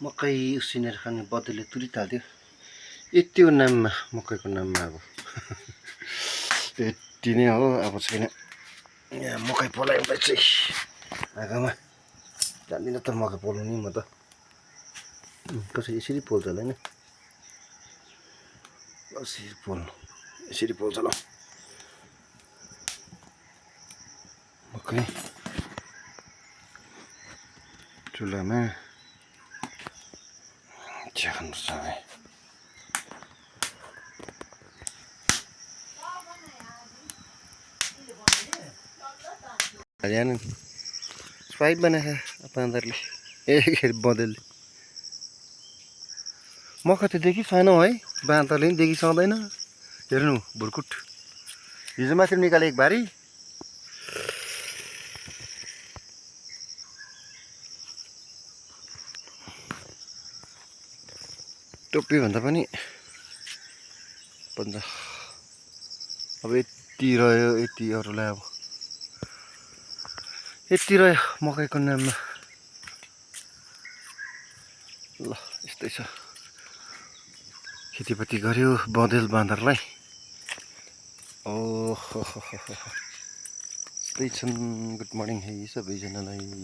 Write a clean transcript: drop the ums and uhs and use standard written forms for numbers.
मकै उसिनेर खाने बदले तुरित हाल्थ्यो। यति हो नाममा, मकैको नाममा अब यति नै हो। अब छैन यहाँ मकै पोलाइँदै चाहिँ आगोमा जान्दिनँ त मकै पोल्नु नि म त। कसरी यसरी पोल्छ होला होइन, कसरी पोल्नु, यसरी पोल्छ ल मकै चुलामा चिया खानुपर्छ है। हरियाणा स्वाइप बनाएको बाँदरले ए बँदेलले। मकै त देखिसकेनौ है, बाँदरले पनि देखिसक्दैन। हेर्नु भुर्कुट हिजो माथि निकाले एक भारी। टोपी भन्दा पनि पन्जा अब यति रह्यो, यति अरूलाई अब यति रह्यो मकैको नाममा। ल यस्तै छ, खेतीपाती गर्यो बँदेल बाँदरलाई। ओहो यस्तै छन्। गुड मर्निङ है सबैजनालाई।